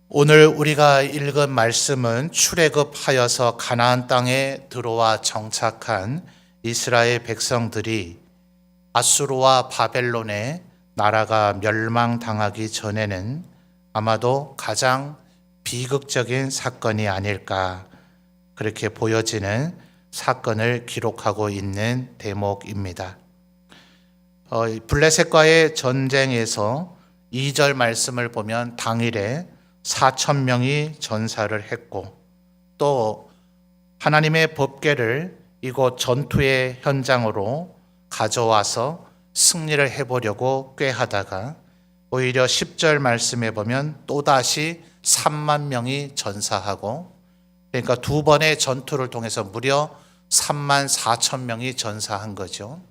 오늘 우리가 읽은 말씀은 출애굽하여서 가나안 땅에 들어와 정착한 이스라엘 백성들이 아수르와 바벨론의 나라가 멸망당하기 전에는 아마도 가장 비극적인 사건이 아닐까, 그렇게 보여지는 사건을 기록하고 있는 대목입니다. 블레셋과의 전쟁에서 2절 말씀을 보면 당일에 4,000명이 전사를 했고, 또 하나님의 법궤를 이곳 전투의 현장으로 가져와서 승리를 해보려고 꾀하다가 오히려 10절 말씀에 보면 또다시 3만 명이 전사하고, 그러니까 두 번의 전투를 통해서 무려 3만 4천 명이 전사한 거죠.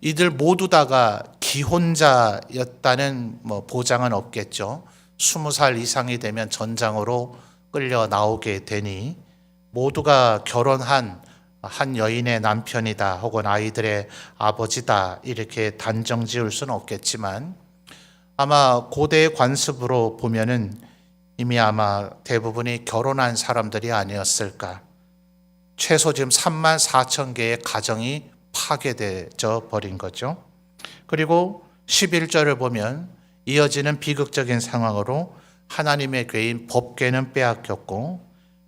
이들 모두 다가 기혼자였다는 보장은 없겠죠. 20살 이상이 되면 전장으로 끌려 나오게 되니 모두가 결혼한 한 여인의 남편이다 혹은 아이들의 아버지다 이렇게 단정 지을 수는 없겠지만, 아마 고대의 관습으로 보면은 이미 아마 대부분이 결혼한 사람들이 아니었을까. 최소 지금 3만 4천 개의 가정이 파괴되어 버린 거죠. 그리고 11절을 보면 이어지는 비극적인 상황으로 하나님의 궤인 법궤는 빼앗겼고,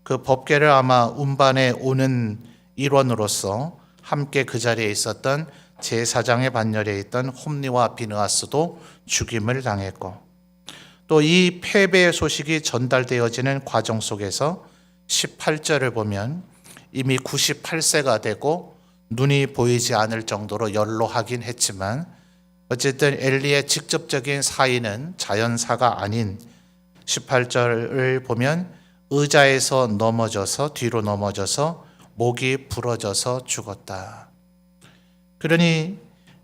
그 법궤를 아마 운반해 오는 일원으로서 함께 그 자리에 있었던 제사장의 반열에 있던 홈리와 비느하스도 죽임을 당했고, 또 이 패배의 소식이 전달되어지는 과정 속에서 18절을 보면 이미 98세가 되고 눈이 보이지 않을 정도로 연로하긴 했지만, 어쨌든 엘리의 직접적인 사인은 자연사가 아닌 18절을 보면 의자에서 넘어져서 뒤로 넘어져서 목이 부러져서 죽었다. 그러니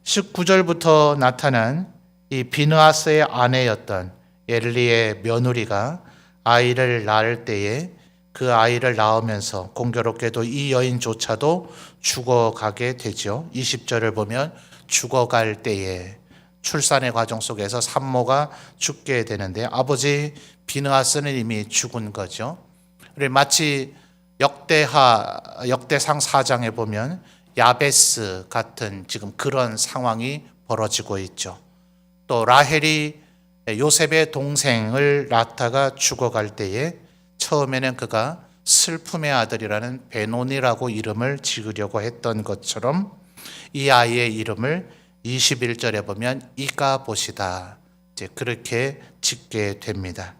19절부터 나타난 이 비느하스의 아내였던 엘리의 며느리가 아이를 낳을 때에 그 아이를 낳으면서 공교롭게도 이 여인조차도 죽어가게 되죠. 20절을 보면 죽어갈 때에 출산의 과정 속에서 산모가 죽게 되는데 아버지 비느하스는 이미 죽은 거죠. 마치 역대상 4장에 보면 야베스 같은 지금 그런 상황이 벌어지고 있죠. 또 라헬이 요셉의 동생을 낳다가 죽어갈 때에 처음에는 그가 슬픔의 아들이라는 베논이라고 이름을 지으려고 했던 것처럼 이 아이의 이름을 21절에 보면 이가봇이다, 이제 그렇게 짓게 됩니다.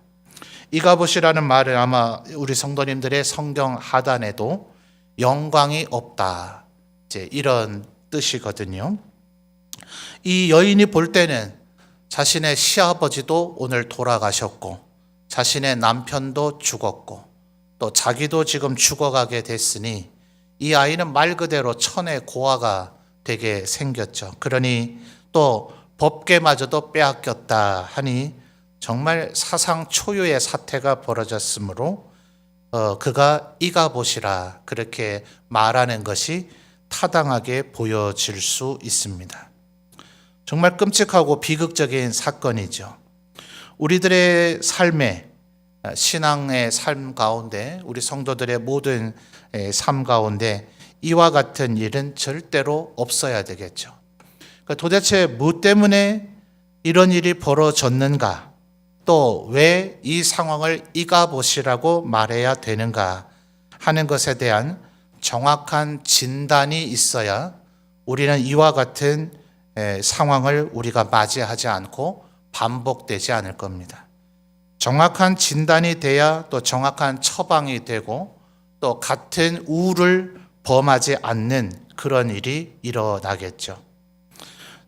이가봇이라는 말은 아마 우리 성도님들의 성경 하단에도 영광이 없다, 이제 이런 뜻이거든요. 이 여인이 볼 때는 자신의 시아버지도 오늘 돌아가셨고 자신의 남편도 죽었고 또 자기도 지금 죽어가게 됐으니 이 아이는 말 그대로 천의 고아가 되게 생겼죠. 그러니 또 법궤마저도 빼앗겼다 하니 정말 사상 초유의 사태가 벌어졌으므로 그가 이가봇이라 그렇게 말하는 것이 타당하게 보여질 수 있습니다. 정말 끔찍하고 비극적인 사건이죠. 우리들의 삶에, 신앙의 삶 가운데, 우리 성도들의 모든 삶 가운데 이와 같은 일은 절대로 없어야 되겠죠. 그러니까 도대체 무엇 때문에 이런 일이 벌어졌는가, 또 왜 이 상황을 이가봇이라고 말해야 되는가 하는 것에 대한 정확한 진단이 있어야 우리는 이와 같은 상황을 우리가 맞이하지 않고 반복되지 않을 겁니다. 정확한 진단이 돼야 또 정확한 처방이 되고 또 같은 우를 범하지 않는 그런 일이 일어나겠죠.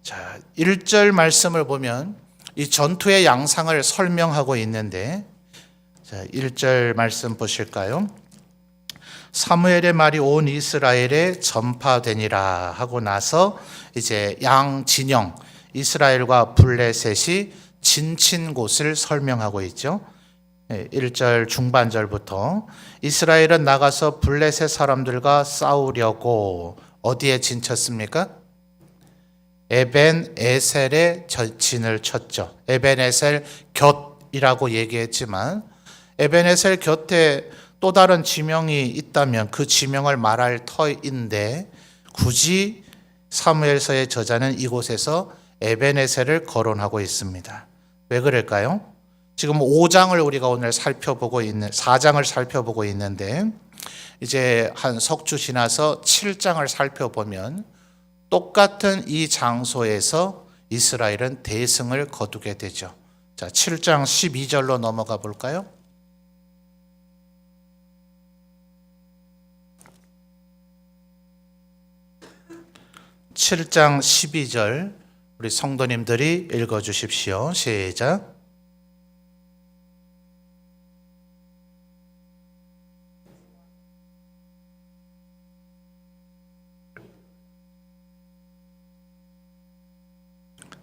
자, 1절 말씀을 보면 이 전투의 양상을 설명하고 있는데, 자, 1절 말씀 보실까요? 사무엘의 말이 온 이스라엘에 전파되니라 하고 나서 이제 양 진영 이스라엘과 블레셋이 진친 곳을 설명하고 있죠. 1절 중반절부터 이스라엘은 나가서 블레셋 사람들과 싸우려고 어디에 진쳤습니까? 에벤 에셀에 진을 쳤죠. 에벤 에셀 곁 지명이라고 얘기했지만 에벤에셀 곁에 또 다른 지명이 있다면 그 지명을 말할 터인데 굳이 사무엘서의 저자는 이곳에서 에벤에셀을 거론하고 있습니다. 왜 그럴까요? 지금 5장을 우리가 오늘 4장을 살펴보고 있는데 이제 한 석 주 지나서 7장을 살펴보면 똑같은 이 장소에서 이스라엘은 대승을 거두게 되죠. 자, 7장 12절로 넘어가 볼까요? (7장 12절) 우리 성도님들이 읽어주십시오. 시작.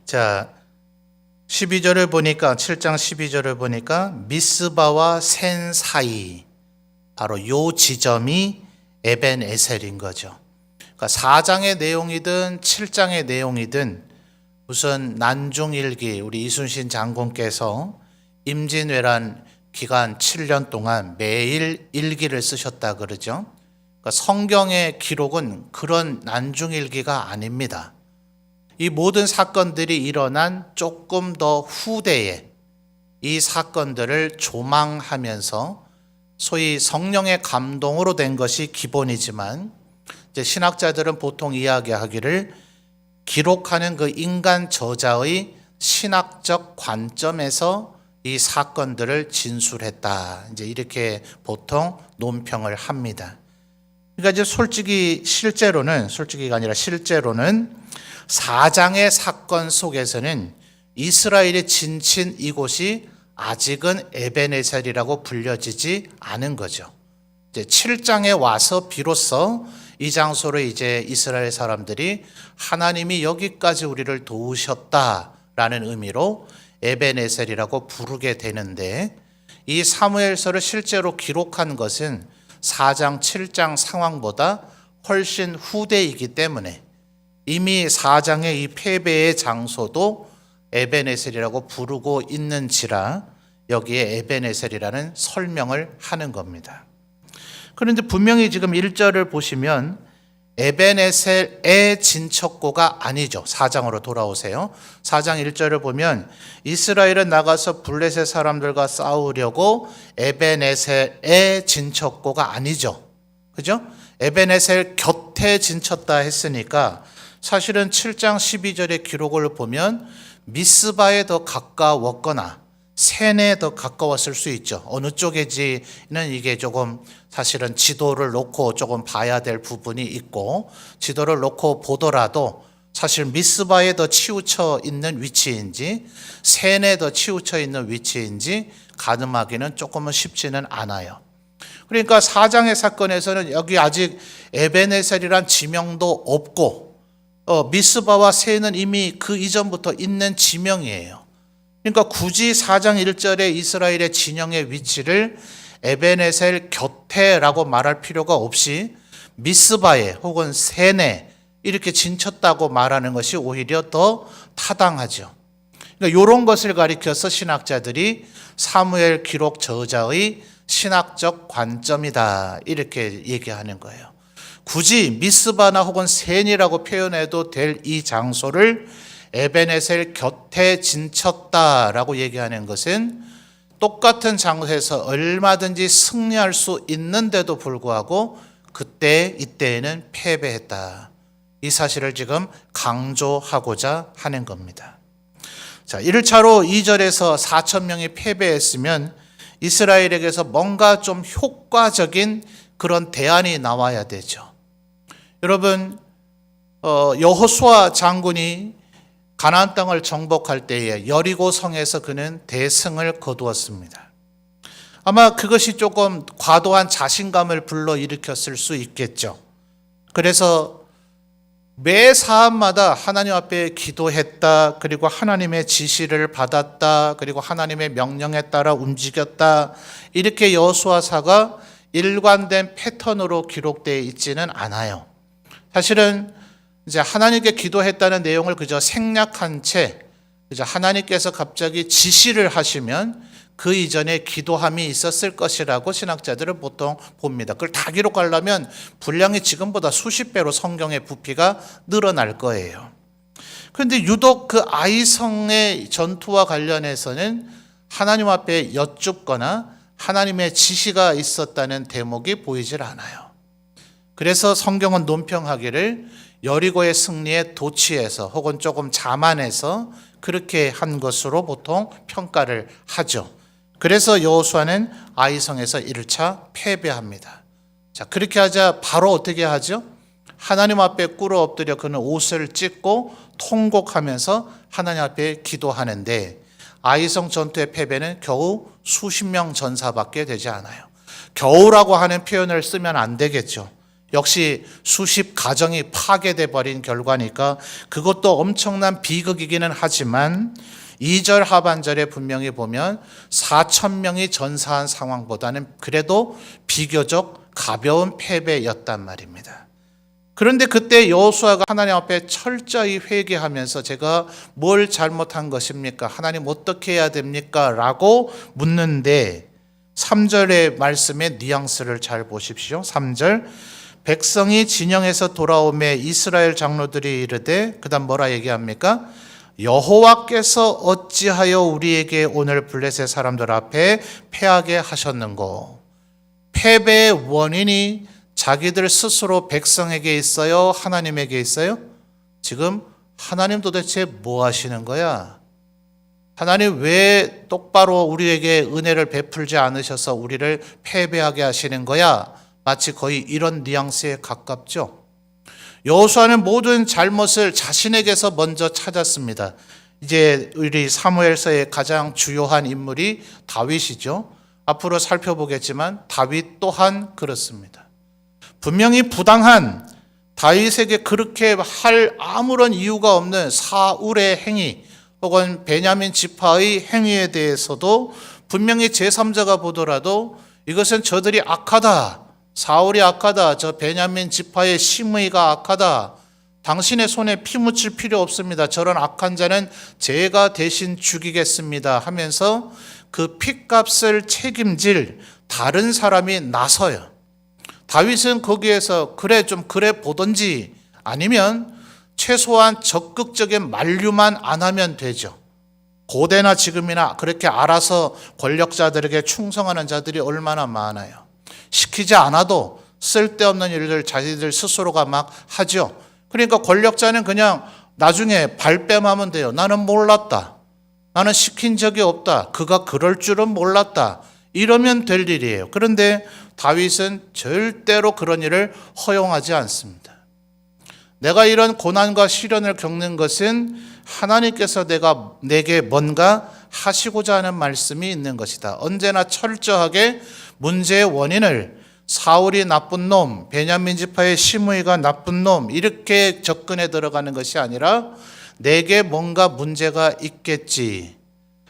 자, 12절을 보니까 7장 12절을 보니까 미스바와 센 사이, 바로 요 지점이 에벤에셀인 거죠. 그러니까 4장의 내용이든 7장의 내용이든 우선 난중일기 우리 이순신 장군께서 임진왜란 기간 7년 동안 매일 일기를 쓰셨다 그러죠. 그러니까 성경의 기록은 그런 난중일기가 아닙니다. 이 모든 사건들이 일어난 조금 더 후대에 이 사건들을 조망하면서 소위 성령의 감동으로 된 것이 기본이지만 이제 신학자들은 보통 이야기하기를 기록하는 그 인간 저자의 신학적 관점에서 이 사건들을 진술했다. 이제 이렇게 보통 논평을 합니다. 그러니까 이제 실제로는 4장의 사건 속에서는 이스라엘의 진친 이곳이 아직은 에벤에셀이라고 불려지지 않은 거죠. 이제 7장에 와서 비로소 이 장소로 이제 이스라엘 사람들이 하나님이 여기까지 우리를 도우셨다라는 의미로 에벤에셀이라고 부르게 되는데, 이 사무엘서를 실제로 기록한 것은 4장, 7장 상황보다 훨씬 후대이기 때문에 이미 4장의 이 패배의 장소도 에벤에셀이라고 부르고 있는지라 여기에 에벤에셀이라는 설명을 하는 겁니다. 그런데 분명히 지금 1절을 보시면 에벤에셀의 진척고가 아니죠. 4장으로 돌아오세요. 4장 1절을 보면 이스라엘은 나가서 블레셋 사람들과 싸우려고 에벤에셀의 진척고가 아니죠. 그죠? 에벤에셀 곁에 진쳤다 했으니까 사실은 7장 12절의 기록을 보면 미스바에 더 가까웠거나 센에 더 가까웠을 수 있죠. 어느 쪽인지는 이게 조금 사실은 지도를 놓고 조금 봐야 될 부분이 있고, 지도를 놓고 보더라도 사실 미스바에 더 치우쳐 있는 위치인지 센에 더 치우쳐 있는 위치인지 가늠하기는 조금은 쉽지는 않아요. 그러니까 4장의 사건에서는 여기 아직 에벤에셀이란 지명도 없고 미스바와 센은 이미 그 이전부터 있는 지명이에요. 그러니까 굳이 4장 1절에 이스라엘의 진영의 위치를 에벤에셀 곁에라고 말할 필요가 없이 미스바에 혹은 센에 이렇게 진쳤다고 말하는 것이 오히려 더 타당하죠. 그러니까 이런 것을 가리켜서 신학자들이 사무엘 기록 저자의 신학적 관점이다 이렇게 얘기하는 거예요. 굳이 미스바나 혹은 센이라고 표현해도 될 이 장소를 에벤에셀 곁에 진쳤다라고 얘기하는 것은 똑같은 장소에서 얼마든지 승리할 수 있는데도 불구하고 그때 이때에는 패배했다. 이 사실을 지금 강조하고자 하는 겁니다. 자, 1차로 2절에서 4천 명이 패배했으면 이스라엘에게서 뭔가 좀 효과적인 그런 대안이 나와야 되죠. 여러분, 여호수아 장군이 가나안 땅을 정복할 때에 여리고 성에서 그는 대승을 거두었습니다. 아마 그것이 조금 과도한 자신감을 불러일으켰을 수 있겠죠. 그래서 매 사안마다 하나님 앞에 기도했다, 그리고 하나님의 지시를 받았다, 그리고 하나님의 명령에 따라 움직였다, 이렇게 여호수아사가 일관된 패턴으로 기록되어 있지는 않아요. 사실은 이제 하나님께 기도했다는 내용을 그저 생략한 채 이제 하나님께서 갑자기 지시를 하시면 그 이전에 기도함이 있었을 것이라고 신학자들은 보통 봅니다. 그걸 다 기록하려면 분량이 지금보다 수십 배로 성경의 부피가 늘어날 거예요. 그런데 유독 그 아이성의 전투와 관련해서는 하나님 앞에 여쭙거나 하나님의 지시가 있었다는 대목이 보이질 않아요. 그래서 성경은 논평하기를 여리고의 승리에 도취해서 혹은 조금 자만해서 그렇게 한 것으로 보통 평가를 하죠. 그래서 여호수아는 아이성에서 1차 패배합니다. 자, 그렇게 하자 바로 어떻게 하죠? 하나님 앞에 꿇어 엎드려 그는 옷을 찢고 통곡하면서 하나님 앞에 기도하는데 아이성 전투의 패배는 겨우 수십 명 전사밖에 되지 않아요. 겨우라고 하는 표현을 쓰면 안 되겠죠. 역시 수십 가정이 파괴돼 버린 결과니까 그것도 엄청난 비극이기는 하지만 2절 하반절에 분명히 보면 4천 명이 전사한 상황보다는 그래도 비교적 가벼운 패배였단 말입니다. 그런데 그때 여호수아가 하나님 앞에 철저히 회개하면서 제가 뭘 잘못한 것입니까? 하나님 어떻게 해야 됩니까? 라고 묻는데 3절의 말씀의 뉘앙스를 잘 보십시오. 3절 백성이 진영에서 돌아오매 이스라엘 장로들이 이르되 그다음 뭐라 얘기합니까? 여호와께서 어찌하여 우리에게 오늘 블레셋 사람들 앞에 패하게 하셨는고? 패배의 원인이 자기들 스스로 백성에게 있어요? 하나님에게 있어요? 지금 하나님 도대체 뭐 하시는 거야? 하나님 왜 똑바로 우리에게 은혜를 베풀지 않으셔서 우리를 패배하게 하시는 거야? 마치 거의 이런 뉘앙스에 가깝죠. 여호수아는 모든 잘못을 자신에게서 먼저 찾았습니다. 이제 우리 사무엘서의 가장 주요한 인물이 다윗이죠. 앞으로 살펴보겠지만 다윗 또한 그렇습니다. 분명히 부당한 다윗에게 그렇게 할 아무런 이유가 없는 사울의 행위 혹은 베냐민 지파의 행위에 대해서도 분명히 제3자가 보더라도 이것은 저들이 악하다. 사울이 악하다. 저 베냐민 지파의 심의가 악하다. 당신의 손에 피 묻힐 필요 없습니다. 저런 악한 자는 제가 대신 죽이겠습니다 하면서 그 핏값을 책임질 다른 사람이 나서요. 다윗은 거기에서 그래 보던지 아니면 최소한 적극적인 만류만 안 하면 되죠. 고대나 지금이나 그렇게 알아서 권력자들에게 충성하는 자들이 얼마나 많아요. 시키지 않아도 쓸데없는 일을 자기들 스스로가 막 하죠. 그러니까 권력자는 그냥 나중에 발뺌하면 돼요. 나는 몰랐다. 나는 시킨 적이 없다. 그가 그럴 줄은 몰랐다. 이러면 될 일이에요. 그런데 다윗은 절대로 그런 일을 허용하지 않습니다. 내가 이런 고난과 시련을 겪는 것은 하나님께서 내게 뭔가 하시고자 하는 말씀이 있는 것이다. 언제나 철저하게 문제의 원인을 사울이 나쁜 놈, 베냐민 지파의 시므이가 나쁜 놈 이렇게 접근해 들어가는 것이 아니라 내게 뭔가 문제가 있겠지.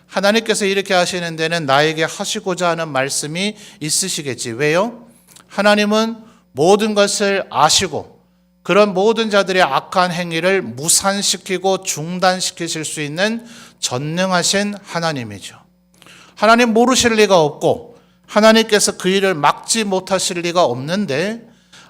하나님께서 이렇게 하시는 데는 나에게 하시고자 하는 말씀이 있으시겠지. 왜요? 하나님은 모든 것을 아시고 그런 모든 자들의 악한 행위를 무산시키고 중단시키실 수 있는 전능하신 하나님이죠. 하나님 모르실 리가 없고 하나님께서 그 일을 막지 못하실 리가 없는데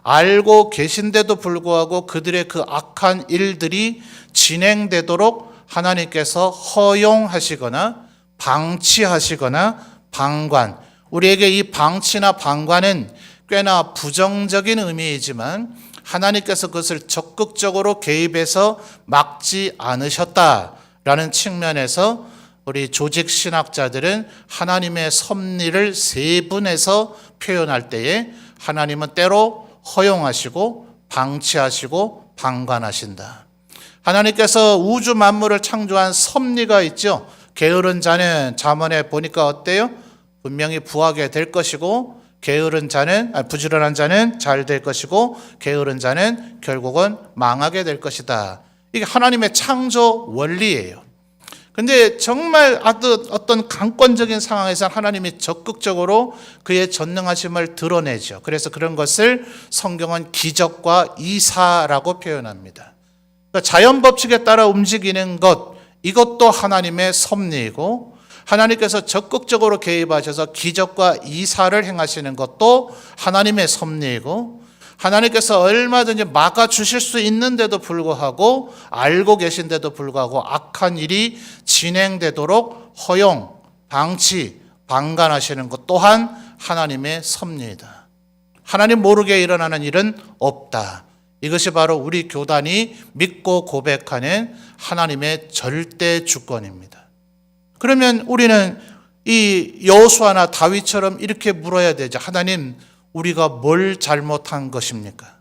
알고 계신데도 불구하고 그들의 그 악한 일들이 진행되도록 하나님께서 허용하시거나 방치하시거나 방관, 우리에게 이 방치나 방관은 꽤나 부정적인 의미이지만 하나님께서 그것을 적극적으로 개입해서 막지 않으셨다라는 측면에서 우리 조직 신학자들은 하나님의 섭리를 세분해서 표현할 때에 하나님은 때로 허용하시고 방치하시고 방관하신다. 하나님께서 우주 만물을 창조한 섭리가 있죠. 게으른 자는 잠언에 보니까 어때요? 분명히 부하게 될 것이고 부지런한 자는 잘 될 것이고 게으른 자는 결국은 망하게 될 것이다. 이게 하나님의 창조 원리예요. 근데 정말 어떤 강권적인 상황에서 하나님이 적극적으로 그의 전능하심을 드러내죠. 그래서 그런 것을 성경은 기적과 이사라고 표현합니다. 그러니까 자연 법칙에 따라 움직이는 것, 이것도 하나님의 섭리이고 하나님께서 적극적으로 개입하셔서 기적과 이사를 행하시는 것도 하나님의 섭리이고 하나님께서 얼마든지 막아주실 수 있는데도 불구하고 알고 계신데도 불구하고 악한 일이 진행되도록 허용, 방치, 방관하시는 것 또한 하나님의 섭리이다. 하나님 모르게 일어나는 일은 없다. 이것이 바로 우리 교단이 믿고 고백하는 하나님의 절대 주권입니다. 그러면 우리는 이 여호수아나 다윗처럼 이렇게 물어야 되죠. 하나님, 우리가 뭘 잘못한 것입니까?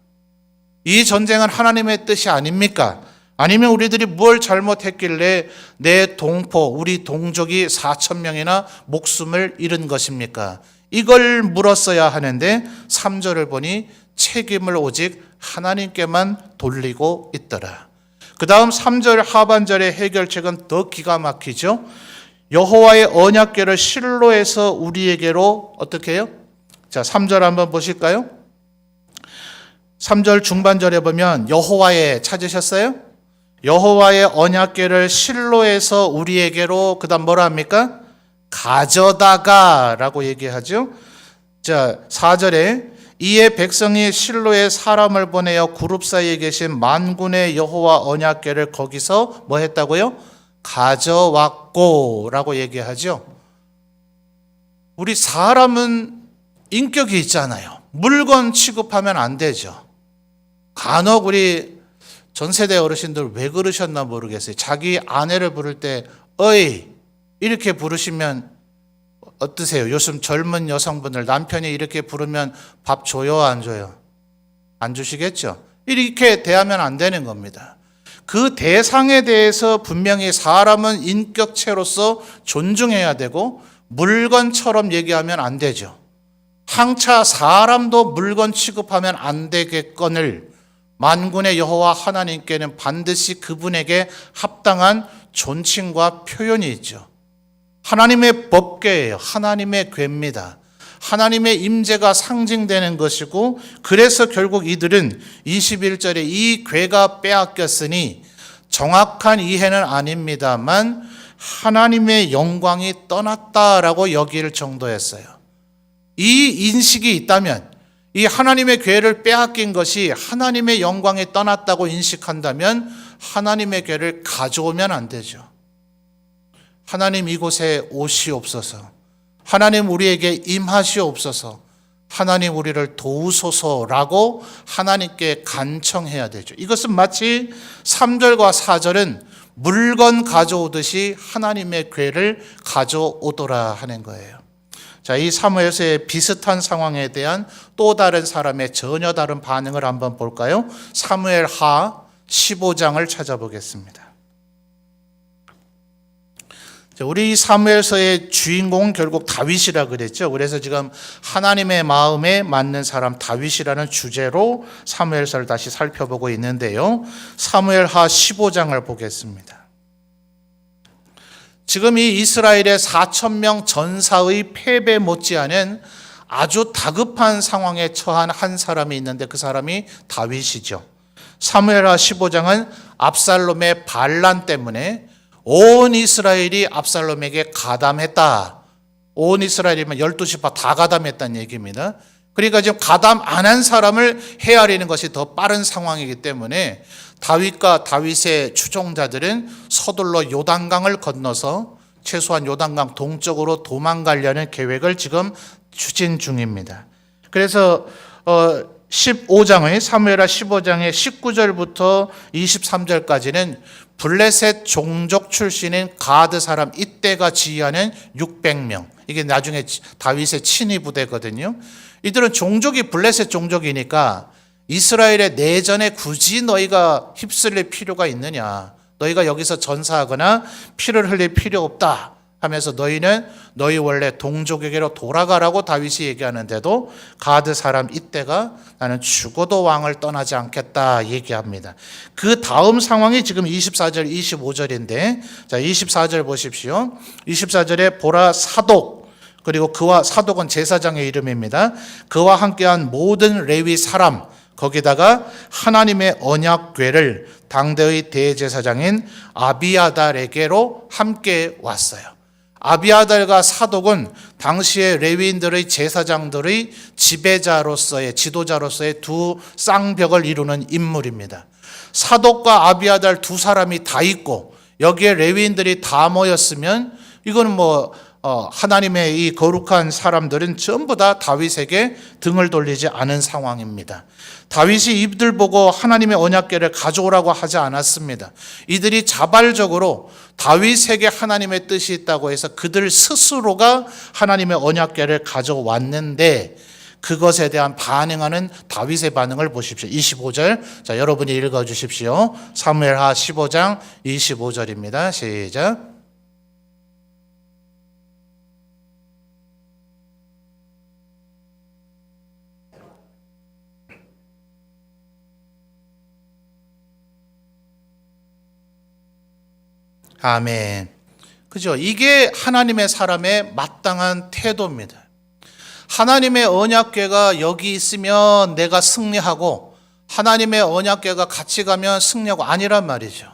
이 전쟁은 하나님의 뜻이 아닙니까? 아니면 우리들이 뭘 잘못했길래 내 동포, 우리 동족이 4,000명이나 목숨을 잃은 것입니까? 이걸 물었어야 하는데 3절을 보니 책임을 오직 하나님께만 돌리고 있더라. 그 다음 3절 하반절의 해결책은 더 기가 막히죠. 여호와의 언약궤를 실로에서 우리에게로 어떻게 해요? 자, 3절 한번 보실까요? 3절 중반절에 보면 여호와의 찾으셨어요? 여호와의 언약궤를 실로에서 우리에게로 그 다음 뭐라 합니까? 가져다가 라고 얘기하죠. 자, 4절에 이에 백성이 실로에 사람을 보내어 그룹 사이에 계신 만군의 여호와 언약궤를 거기서 뭐 했다고요? 가져왔고 라고 얘기하죠. 우리 사람은 인격이 있잖아요. 물건 취급하면 안 되죠. 간혹 우리 전세대 어르신들 왜 그러셨나 모르겠어요. 자기 아내를 부를 때 어이 이렇게 부르시면 어떠세요? 요즘 젊은 여성분들 남편이 이렇게 부르면 밥 줘요, 안 줘요? 안 주시겠죠? 이렇게 대하면 안 되는 겁니다. 그 대상에 대해서 분명히 사람은 인격체로서 존중해야 되고 물건처럼 얘기하면 안 되죠. 항차 사람도 물건 취급하면 안 되겠거늘 만군의 여호와 하나님께는 반드시 그분에게 합당한 존칭과 표현이 있죠. 하나님의 법궤예요. 하나님의 궤입니다. 하나님의 임재가 상징되는 것이고 그래서 결국 이들은 21절에 이 궤가 빼앗겼으니 정확한 이해는 아닙니다만 하나님의 영광이 떠났다라고 여길 정도였어요. 이 인식이 있다면 이 하나님의 궤를 빼앗긴 것이 하나님의 영광이 떠났다고 인식한다면 하나님의 궤를 가져오면 안 되죠. 하나님 이곳에 오시옵소서. 하나님 우리에게 임하시옵소서. 하나님 우리를 도우소서라고 하나님께 간청해야 되죠. 이것은 마치 3절과 4절은 물건 가져오듯이 하나님의 궤를 가져오더라 하는 거예요. 자, 이 사무엘서의 비슷한 상황에 대한 또 다른 사람의 전혀 다른 반응을 한번 볼까요? 사무엘하 15장을 찾아보겠습니다. 우리 사무엘서의 주인공은 결국 다윗이라 그랬죠. 그래서 지금 하나님의 마음에 맞는 사람 다윗이라는 주제로 사무엘서를 다시 살펴보고 있는데요. 사무엘하 15장을 보겠습니다. 지금 이 이스라엘의 4,000명 전사의 패배 못지않은 아주 다급한 상황에 처한 한 사람이 있는데 그 사람이 다윗이죠. 사무엘하 15장은 압살롬의 반란 때문에 온 이스라엘이 압살롬에게 가담했다. 온 이스라엘이면 12지파 다 가담했다는 얘기입니다. 그러니까 지금 가담 안 한 사람을 헤아리는 것이 더 빠른 상황이기 때문에 다윗과 다윗의 추종자들은 서둘러 요단강을 건너서 최소한 요단강 동쪽으로 도망가려는 계획을 지금 추진 중입니다. 그래서 15장의 사무엘하 15장의 19절부터 23절까지는 블레셋 종족 출신인 가드 사람 이때가 지휘하는 600명. 이게 나중에 다윗의 친위 부대거든요. 이들은 종족이 블레셋 종족이니까 이스라엘의 내전에 굳이 너희가 휩쓸릴 필요가 있느냐. 너희가 여기서 전사하거나 피를 흘릴 필요 없다 하면서 너희는 너희 원래 동족에게로 돌아가라고 다윗이 얘기하는데도 가드 사람 이때가 나는 죽어도 왕을 떠나지 않겠다 얘기합니다. 그 다음 상황이 지금 24절 25절인데 자 24절 보십시오. 24절에 보라 사독 그리고 그와 사독은 제사장의 이름입니다. 그와 함께한 모든 레위 사람 거기다가 하나님의 언약궤를 당대의 대제사장인 아비아달에게로 함께 왔어요. 아비아달과 사독은 당시의 레위인들의 제사장들의 지배자로서의 지도자로서의 두 쌍벽을 이루는 인물입니다. 사독과 아비아달 두 사람이 다 있고 여기에 레위인들이 다 모였으면 이거는 하나님의 이 거룩한 사람들은 전부 다 다윗에게 등을 돌리지 않은 상황입니다. 다윗이 이들 보고 하나님의 언약궤를 가져오라고 하지 않았습니다. 이들이 자발적으로 다윗에게 하나님의 뜻이 있다고 해서 그들 스스로가 하나님의 언약궤를 가져왔는데 그것에 대한 반응하는 다윗의 반응을 보십시오. 25절. 자, 여러분이 읽어 주십시오. 사무엘하 15장 25절입니다. 시작. 아멘. 그죠? 이게 하나님의 사람의 마땅한 태도입니다. 하나님의 언약궤가 여기 있으면 내가 승리하고 하나님의 언약궤가 같이 가면 승리하고 아니란 말이죠.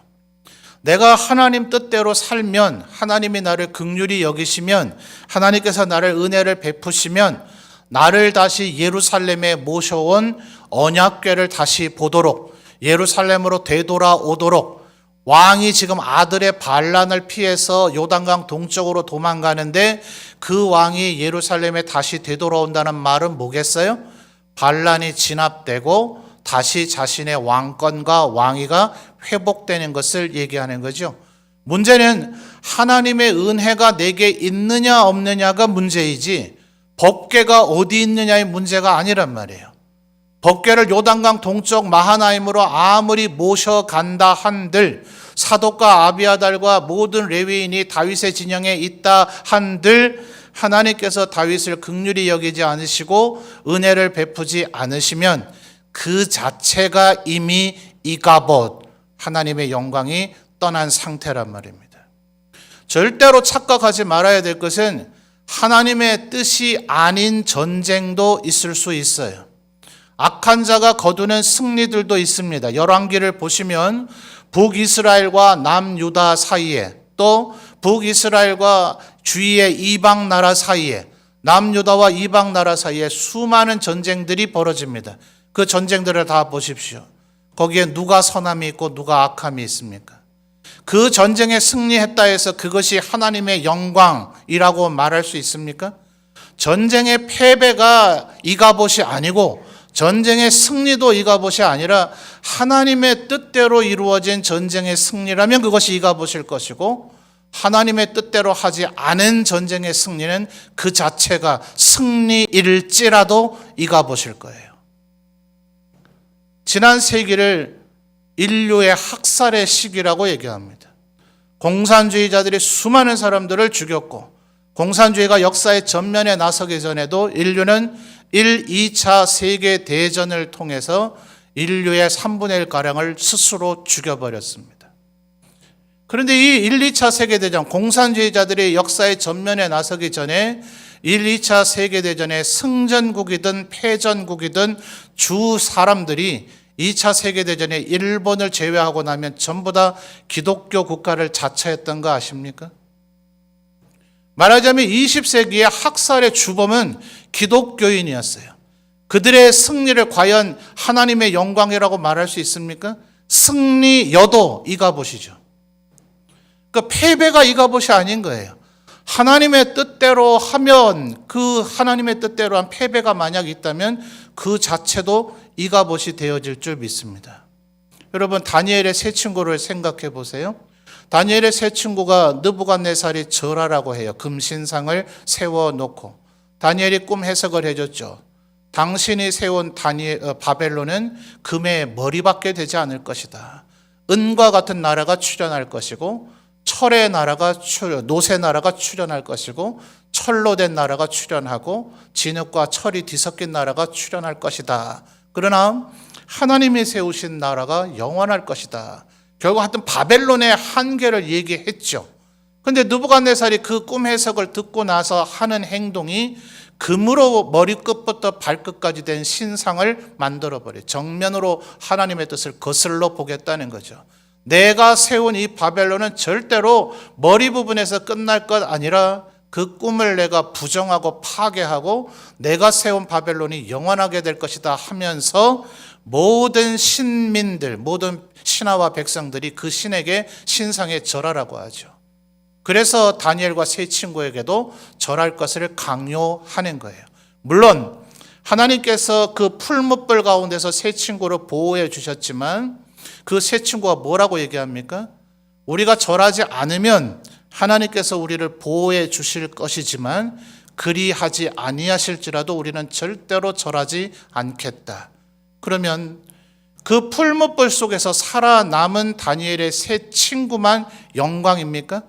내가 하나님 뜻대로 살면 하나님이 나를 긍휼히 여기시면 하나님께서 나를 은혜를 베푸시면 나를 다시 예루살렘에 모셔온 언약궤를 다시 보도록 예루살렘으로 되돌아오도록 왕이 지금 아들의 반란을 피해서 요단강 동쪽으로 도망가는데 그 왕이 예루살렘에 다시 되돌아온다는 말은 뭐겠어요? 반란이 진압되고 다시 자신의 왕권과 왕위가 회복되는 것을 얘기하는 거죠. 문제는 하나님의 은혜가 내게 있느냐 없느냐가 문제이지 법궤가 어디 있느냐의 문제가 아니란 말이에요. 법궤를 요단강 동쪽 마하나임으로 아무리 모셔간다 한들 사독과 아비아달과 모든 레위인이 다윗의 진영에 있다 한들 하나님께서 다윗을 긍휼히 여기지 않으시고 은혜를 베푸지 않으시면 그 자체가 이미 이가봇 하나님의 영광이 떠난 상태란 말입니다. 절대로 착각하지 말아야 될 것은 하나님의 뜻이 아닌 전쟁도 있을 수 있어요. 악한 자가 거두는 승리들도 있습니다. 열왕기를 보시면 북이스라엘과 남유다 사이에 또 북이스라엘과 주위의 이방 나라 사이에 남유다와 이방 나라 사이에 수많은 전쟁들이 벌어집니다. 그 전쟁들을 다 보십시오. 거기에 누가 선함이 있고 누가 악함이 있습니까? 그 전쟁에 승리했다 해서 그것이 하나님의 영광이라고 말할 수 있습니까? 전쟁의 패배가 이가봇이 아니고 전쟁의 승리도 이가봇이 아니라 하나님의 뜻대로 이루어진 전쟁의 승리라면 그것이 이가봇일 것이고 하나님의 뜻대로 하지 않은 전쟁의 승리는 그 자체가 승리일지라도 이가봇일 거예요. 지난 세기를 인류의 학살의 시기라고 얘기합니다. 공산주의자들이 수많은 사람들을 죽였고 공산주의가 역사의 전면에 나서기 전에도 인류는 1, 2차 세계대전을 통해서 인류의 3분의 1가량을 스스로 죽여버렸습니다. 그런데 이 1, 2차 세계대전, 공산주의자들이 역사의 전면에 나서기 전에 1, 2차 세계대전의 승전국이든 패전국이든 주 사람들이 2차 세계대전에 일본을 제외하고 나면 전부 다 기독교 국가를 자처했던 거 아십니까? 말하자면 20세기의 학살의 주범은 기독교인이었어요. 그들의 승리를 과연 하나님의 영광이라고 말할 수 있습니까? 승리여도 이가봇이죠. 그러니까 패배가 이가봇이 아닌 거예요. 하나님의 뜻대로 하면 그 하나님의 뜻대로 한 패배가 만약 있다면 그 자체도 이가봇이 되어질 줄 믿습니다. 여러분 다니엘의 세 친구를 생각해 보세요. 다니엘의 세 친구가 느부갓네살이 절하라고 해요. 금신상을 세워놓고 다니엘이 꿈 해석을 해줬죠. 당신이 세운 바벨론은 금의 머리밖에 되지 않을 것이다. 은과 같은 나라가 출현할 것이고 철의 나라가 노새 나라가 출현할 것이고 철로 된 나라가 출현하고 진흙과 철이 뒤섞인 나라가 출현할 것이다. 그러나 하나님이 세우신 나라가 영원할 것이다. 결국 하여튼 바벨론의 한계를 얘기했죠. 근데 느부갓네살이 그 꿈 해석을 듣고 나서 하는 행동이 금으로 머리끝부터 발끝까지 된 신상을 만들어버려요. 정면으로 하나님의 뜻을 거슬러 보겠다는 거죠. 내가 세운 이 바벨론은 절대로 머리 부분에서 끝날 것 아니라 그 꿈을 내가 부정하고 파괴하고 내가 세운 바벨론이 영원하게 될 것이다 하면서 모든 신민들, 모든 신하와 백성들이 그 신에게 신상에 절하라고 하죠. 그래서 다니엘과 세 친구에게도 절할 것을 강요하는 거예요. 물론 하나님께서 그 풀무불 가운데서 세 친구를 보호해 주셨지만 그 세 친구가 뭐라고 얘기합니까? 우리가 절하지 않으면 하나님께서 우리를 보호해 주실 것이지만 그리하지 아니하실지라도 우리는 절대로 절하지 않겠다. 그러면 그 풀무불 속에서 살아남은 다니엘의 세 친구만 영광입니까?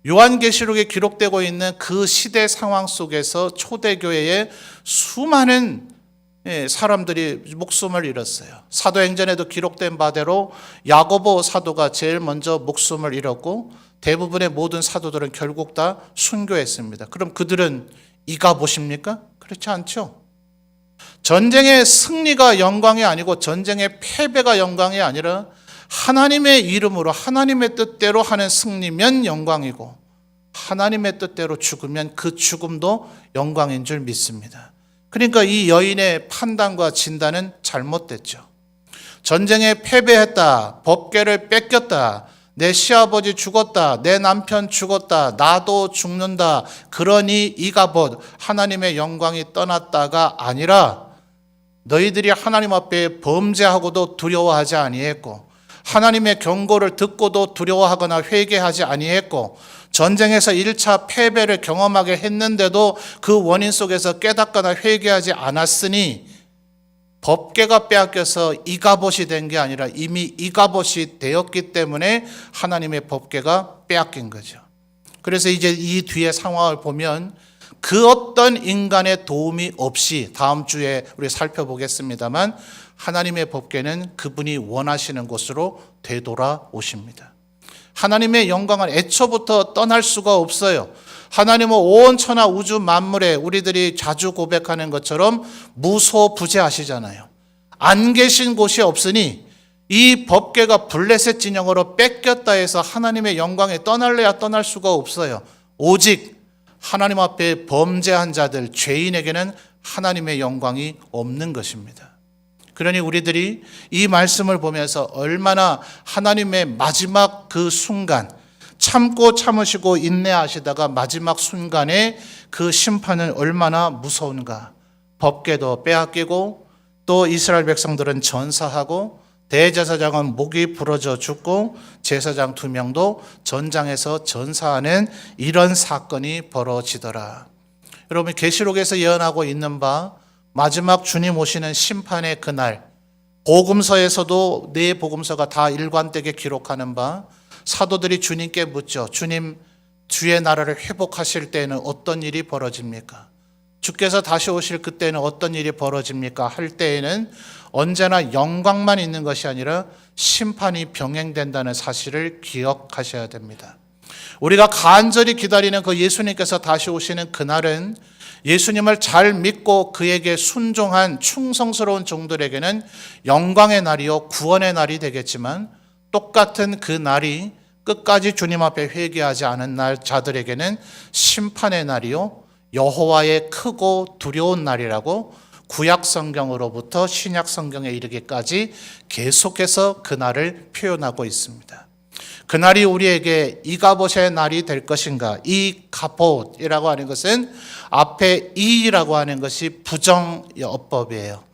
요한계시록에 기록되고 있는 그 시대 상황 속에서 초대교회에 수많은 사람들이 목숨을 잃었어요. 사도행전에도 기록된 바대로 야고보 사도가 제일 먼저 목숨을 잃었고 대부분의 모든 사도들은 결국 다 순교했습니다. 그럼 그들은 이가 보십니까? 그렇지 않죠. 전쟁의 승리가 영광이 아니고 전쟁의 패배가 영광이 아니라 하나님의 이름으로 하나님의 뜻대로 하는 승리면 영광이고 하나님의 뜻대로 죽으면 그 죽음도 영광인 줄 믿습니다. 그러니까 이 여인의 판단과 진단은 잘못됐죠. 전쟁에 패배했다, 법궤를 뺏겼다, 내 시아버지 죽었다, 내 남편 죽었다, 나도 죽는다, 그러니 이가봇 하나님의 영광이 떠났다가 아니라 너희들이 하나님 앞에 범죄하고도 두려워하지 아니했고 하나님의 경고를 듣고도 두려워하거나 회개하지 아니했고 전쟁에서 1차 패배를 경험하게 했는데도 그 원인 속에서 깨닫거나 회개하지 않았으니 법궤가 빼앗겨서 이가봇이 된 게 아니라 이미 이가봇이 되었기 때문에 하나님의 법궤가 빼앗긴 거죠. 그래서 이제 이 뒤에 상황을 보면 그 어떤 인간의 도움이 없이 다음 주에 우리 살펴보겠습니다만 하나님의 법궤는 그분이 원하시는 곳으로 되돌아오십니다. 하나님의 영광은 애초부터 떠날 수가 없어요. 하나님은 온 천하 우주 만물에 우리들이 자주 고백하는 것처럼 무소부재하시잖아요. 안 계신 곳이 없으니 이 법궤가 블레셋 진영으로 뺏겼다 해서 하나님의 영광에 떠날래야 떠날 수가 없어요. 오직 하나님 앞에 범죄한 자들, 죄인에게는 하나님의 영광이 없는 것입니다. 그러니 우리들이 이 말씀을 보면서 얼마나 하나님의 마지막 그 순간 참고 참으시고 인내하시다가 마지막 순간에 그 심판은 얼마나 무서운가. 법궤도 빼앗기고 또 이스라엘 백성들은 전사하고 대제사장은 목이 부러져 죽고 제사장 2명도 전장에서 전사하는 이런 사건이 벌어지더라. 여러분 계시록에서 예언하고 있는 바 마지막 주님 오시는 심판의 그날, 복음서에서도 네 복음서가 다 일관되게 기록하는 바 사도들이 주님께 묻죠. 주님, 주의 나라를 회복하실 때에는 어떤 일이 벌어집니까? 주께서 다시 오실 그때는 어떤 일이 벌어집니까? 할 때에는 언제나 영광만 있는 것이 아니라 심판이 병행된다는 사실을 기억하셔야 됩니다. 우리가 간절히 기다리는 그 예수님께서 다시 오시는 그날은 예수님을 잘 믿고 그에게 순종한 충성스러운 종들에게는 영광의 날이요 구원의 날이 되겠지만 똑같은 그 날이 끝까지 주님 앞에 회개하지 않은 날 자들에게는 심판의 날이요 여호와의 크고 두려운 날이라고 구약 성경으로부터 신약 성경에 이르기까지 계속해서 그 날을 표현하고 있습니다. 그날이 우리에게 이가봇의 날이 될 것인가? 이가봇이라고 하는 것은 앞에 이라고 하는 것이 부정어법이에요.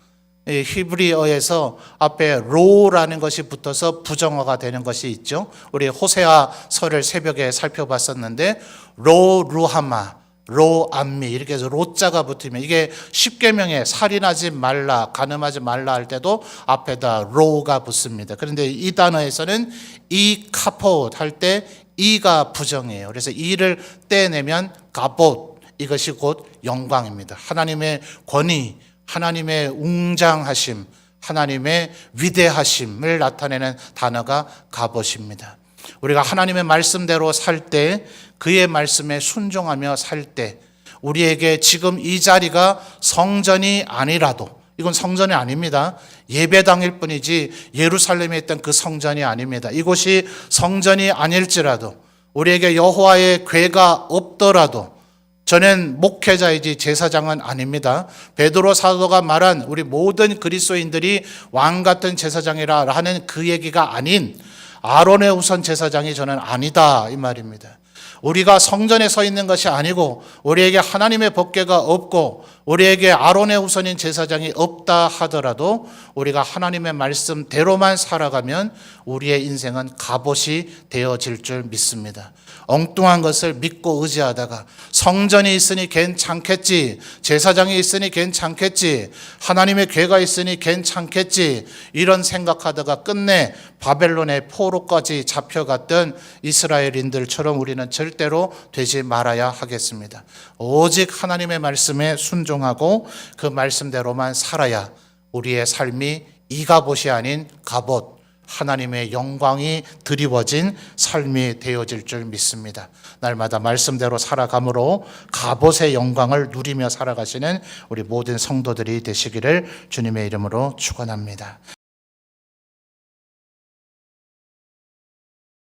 히브리어에서 앞에 로라는 것이 붙어서 부정어가 되는 것이 있죠. 우리 호세아서를 새벽에 살펴봤었는데 루하마, 로암미 이렇게 해서 로자가 붙으면 이게 십계명에 살인하지 말라, 간음하지 말라 할 때도 앞에다 로가 붙습니다. 그런데 이 단어에서는 이카폿 할 때 이가 부정이에요. 그래서 이를 떼내면 가봇, 이것이 곧 영광입니다. 하나님의 권위, 하나님의 웅장하심, 하나님의 위대하심을 나타내는 단어가 가봇입니다. 우리가 하나님의 말씀대로 살 때, 그의 말씀에 순종하며 살 때, 우리에게 지금 이 자리가 성전이 아니라도, 이건 성전이 아닙니다. 예배당일 뿐이지 예루살렘에 있던 그 성전이 아닙니다. 이곳이 성전이 아닐지라도, 우리에게 여호와의 궤가 없더라도, 저는 목회자이지 제사장은 아닙니다. 베드로 사도가 말한 우리 모든 그리스도인들이 왕 같은 제사장이라 하는 그 얘기가 아닌 아론의 우선 제사장이 저는 아니다 이 말입니다. 우리가 성전에 서 있는 것이 아니고 우리에게 하나님의 법궤가 없고 우리에게 아론의 우선인 제사장이 없다 하더라도 우리가 하나님의 말씀대로만 살아가면 우리의 인생은 갑옷이 되어질 줄 믿습니다. 엉뚱한 것을 믿고 의지하다가 성전이 있으니 괜찮겠지, 제사장이 있으니 괜찮겠지, 하나님의 궤가 있으니 괜찮겠지, 이런 생각하다가 끝내 바벨론의 포로까지 잡혀갔던 이스라엘인들처럼 우리는 절대로 되지 말아야 하겠습니다. 오직 하나님의 말씀에 순종하고 그 말씀대로만 살아야 우리의 삶이 이 갑옷이 아닌 갑옷, 하나님의 영광이 드리워진 삶이 되어질 줄 믿습니다. 날마다 말씀대로 살아감으로 갑옷의 영광을 누리며 살아가시는 우리 모든 성도들이 되시기를 주님의 이름으로 축원합니다.